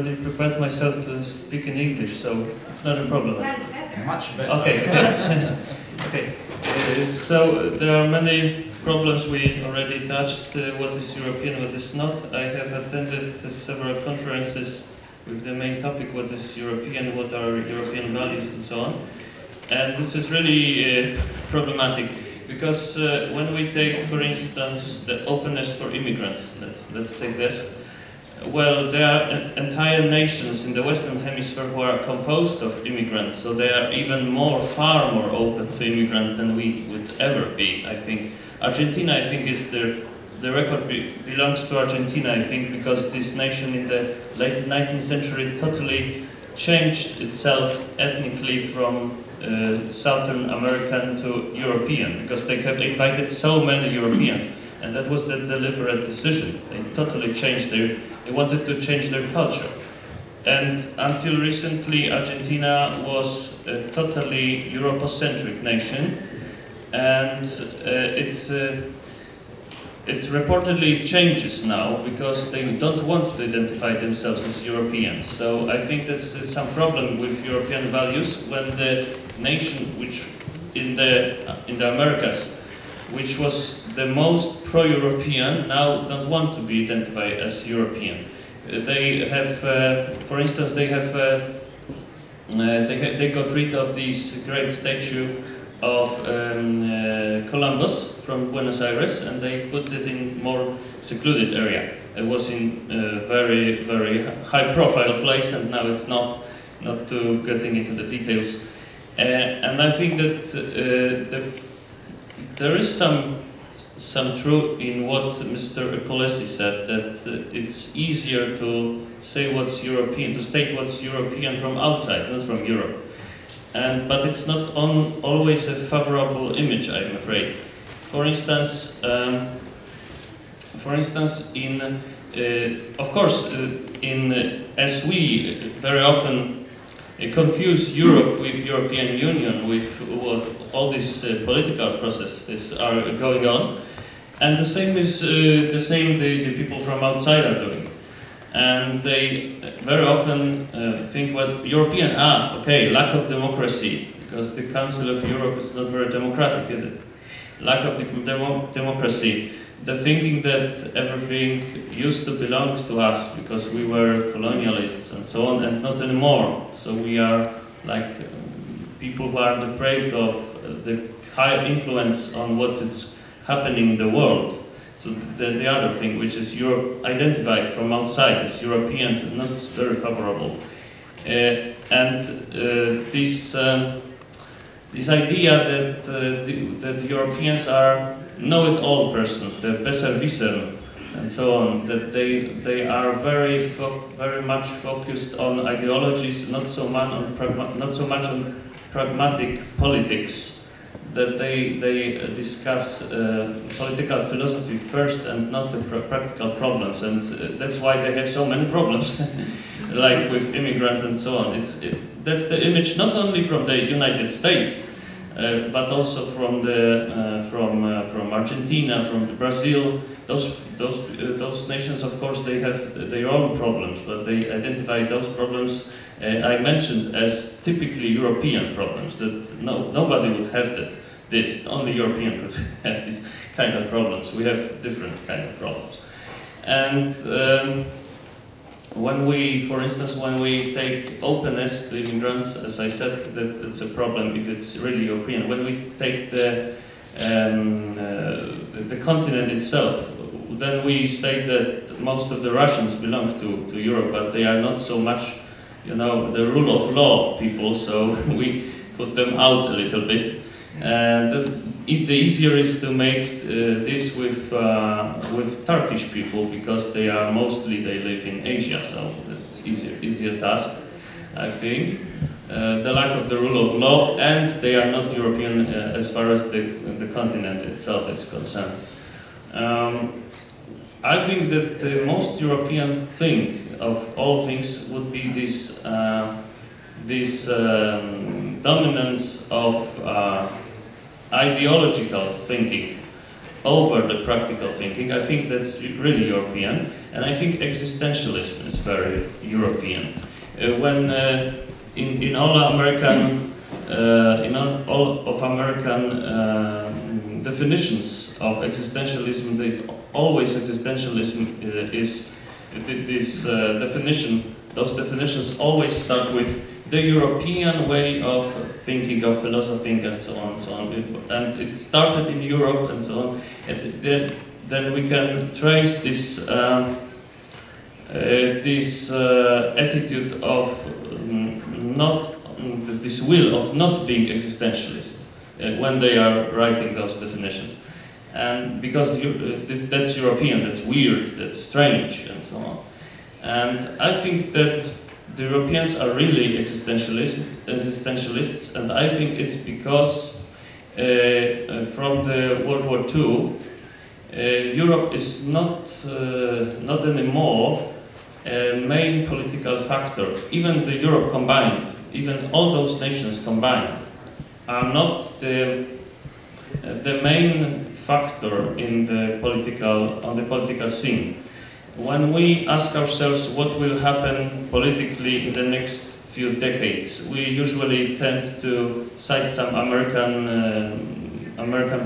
already prepared myself to speak in English, so it's not a problem. Much better. Okay, okay. Okay. So there are many problems we already touched. What is European, what is not. I have attended several conferences with the main topic, what is European, what are European values, and so on. And this is really problematic, because when we take, for instance, the openness for immigrants, let's take this. Well, there are entire nations in the Western Hemisphere who are composed of immigrants, so they are even far more open to immigrants than we would ever be, I think. Argentina, I think, is the record belongs to Argentina, I think, because this nation in the late 19th century totally changed itself ethnically from Southern American to European, because they have invited so many Europeans, and that was the deliberate decision. They totally changed they wanted to change their culture. And until recently, Argentina was a totally Europocentric nation, and it reportedly changes now because they don't want to identify themselves as Europeans. So I think there's some problem with European values when the nation which in the Americas, which was the most pro-European, now don't want to be identified as European. They have, for instance, they got rid of this great statue of Columbus from Buenos Aires, and they put it in more secluded area. It was in a very, very high-profile place, and now it's not to getting into the details. And I think that there is some truth in what Mr. Epolesi said, that it's easier to say what's European, to state what's European from outside, not from Europe. But it's not always a favorable image, I'm afraid. For instance, as we very often confuse Europe with European Union, with what all these political processes are going on, and the same the people from outside are doing. And they very often think, well, European, okay, lack of democracy, because the Council of Europe is not very democratic, is it? Lack of democracy. The thinking that everything used to belong to us because we were colonialists and so on, and not anymore. So we are like people who are deprived of the high influence on what is happening in the world. So the other thing, which is Europe identified from outside as Europeans, is not very favorable. This idea that Europeans are know-it-all persons, the Besserwisser, and so on, that they are very much focused on ideologies, not so much on pragmatic politics, that they discuss political philosophy first and not the practical problems, and that's why they have so many problems, like with immigrants and so on. That's the image not only from the United States, but also from Argentina, from Brazil. Those nations, of course, they have their own problems, but they identify those problems I mentioned as typically European problems. That nobody would have this. Only European could have this kind of problems. We have different kind of problems, and. For instance, when we take openness to immigrants, as I said, that it's a problem if it's really European. When we take the continent itself, then we state that most of the Russians belong to Europe, but they are not so much, the rule of law people, so we put them out a little bit. And the easier is to make this with Turkish people, because they live in Asia, so that's easier task, I think. The lack of the rule of law, and they are not European as far as the continent itself is concerned. I think that the most European thing of all things would be this dominance of ideological thinking over the practical thinking. I think that's really European, and I think existentialism is very European. When in all American all of American definitions of existentialism, always existentialism is this definition. Those definitions always start with the European way of thinking, of philosophy, and so on, and so on. And it started in Europe, and so on. And then we can trace this attitude of this will of not being existentialist when they are writing those definitions. And because that's European, that's weird, that's strange, and so on. And I think that the Europeans are really existentialists, and I think it's because from the World War II, Europe is not anymore a main political factor. Even the Europe combined, even all those nations combined, are not the main factor in on the political scene. When we ask ourselves what will happen politically in the next few decades, we usually tend to cite some American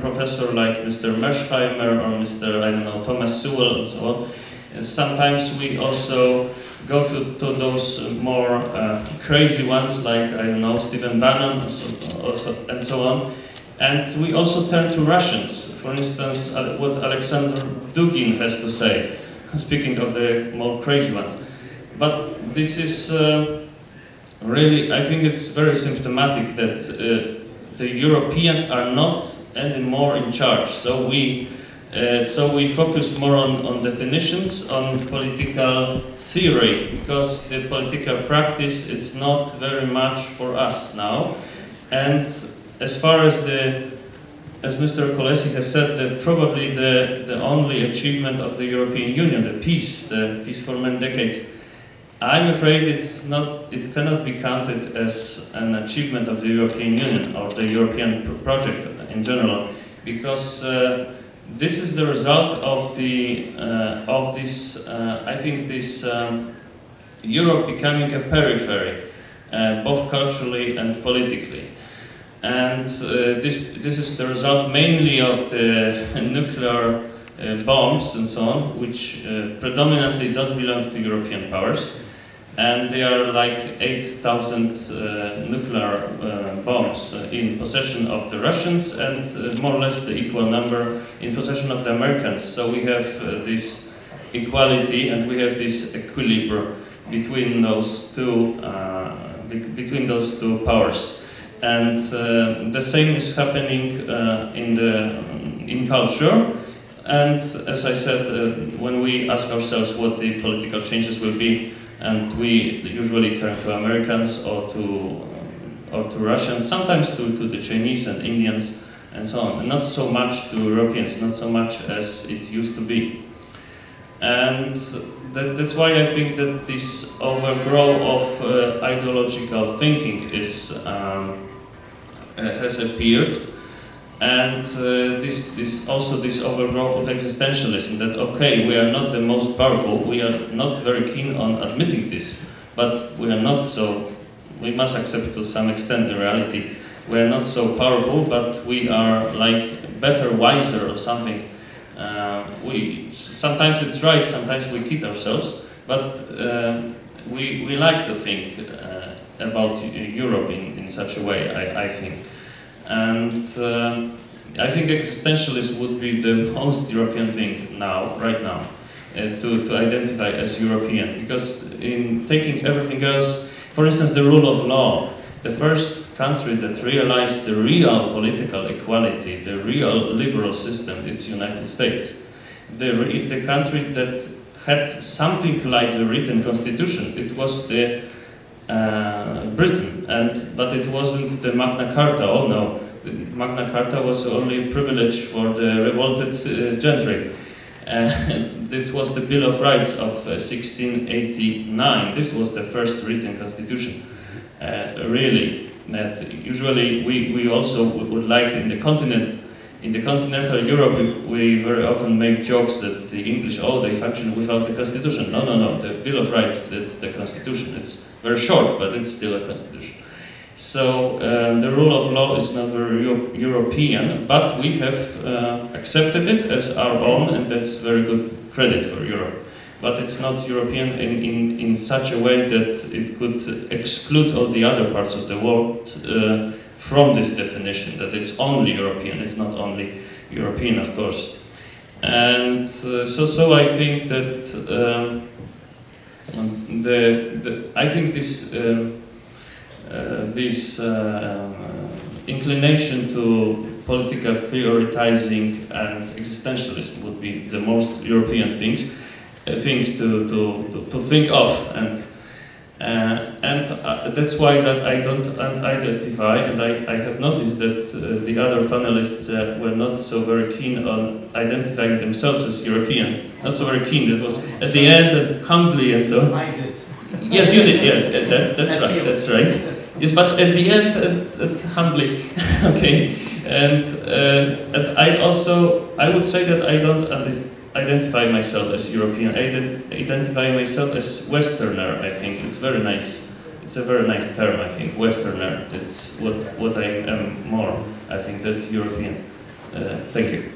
professor like Mr. Mersheimer or Mr. I don't know, Thomas Sowell and so on. And sometimes we also go to those more crazy ones like, I don't know, Stephen Bannon and so on. And we also turn to Russians. For instance, what Alexander Dugin has to say, speaking of the more crazy ones. But this is really, I think it's very symptomatic that the Europeans are not anymore in charge. So we focus more on definitions, on political theory, because the political practice is not very much for us now. And as far as as Mr. Kolesi has said, probably the only achievement of the European Union, the peace for many decades, I'm afraid it cannot be counted as an achievement of the European Union or the European project in general, because this is the result of this Europe becoming a periphery, both culturally and politically. And this is the result mainly of the nuclear bombs and so on, which predominantly don't belong to European powers. And they are like 8,000 nuclear bombs in possession of the Russians, and more or less the equal number in possession of the Americans. So we have this equality and we have this equilibrium between those two powers. And the same is happening in culture. And as I said, when we ask ourselves what the political changes will be, and we usually turn to Americans or to Russians, sometimes to the Chinese and Indians and so on, and not so much to Europeans, not so much as it used to be. And that's why I think that this overgrowth of ideological thinking has appeared, and this overgrowth of existentialism, that okay, we are not the most powerful, we are not very keen on admitting this, but we must accept to some extent the reality. We are not so powerful, but we are like better, wiser or something. Sometimes it's right, sometimes we kid ourselves, but we like to think about Europe in such a way, I think. And I think existentialism would be the most European thing right now, to identify as European. Because in taking everything else, for instance, the rule of law, the first country that realized the real political equality, the real liberal system, is the United States. The country that had something like a written constitution, it was the Britain, but it wasn't the Magna Carta. Oh no, the Magna Carta was only a privilege for the revolted gentry. This was the Bill of Rights of 1689. This was the first written constitution. Really, that usually we also would like in the continent in the continental Europe, we very often make jokes that the English, oh, they function without the constitution. No, no, no, the Bill of Rights, that's the constitution. It's very short, but it's still a constitution. So the rule of law is not very European, but we have accepted it as our own, and that's very good credit for Europe. But it's not European in such a way that it could exclude all the other parts of the world from this definition, that it's only European. It's not only European, of course. And so I think that I think this inclination to political theorizing and existentialism would be the most European thing to think of, and that's why that I don't identify, and I have noticed that the other panelists were not so very keen on identifying themselves as Europeans. Not so very keen. That was at the end and humbly and so on. I did. Yes, you did. Yes, that's right. That's right. Yes, but at the end and humbly, okay. And I would say that I don't identify myself as European. I identify myself as Westerner. I think it's very nice. It's a very nice term. I think Westerner. That's what I am more. I think that European. Thank you.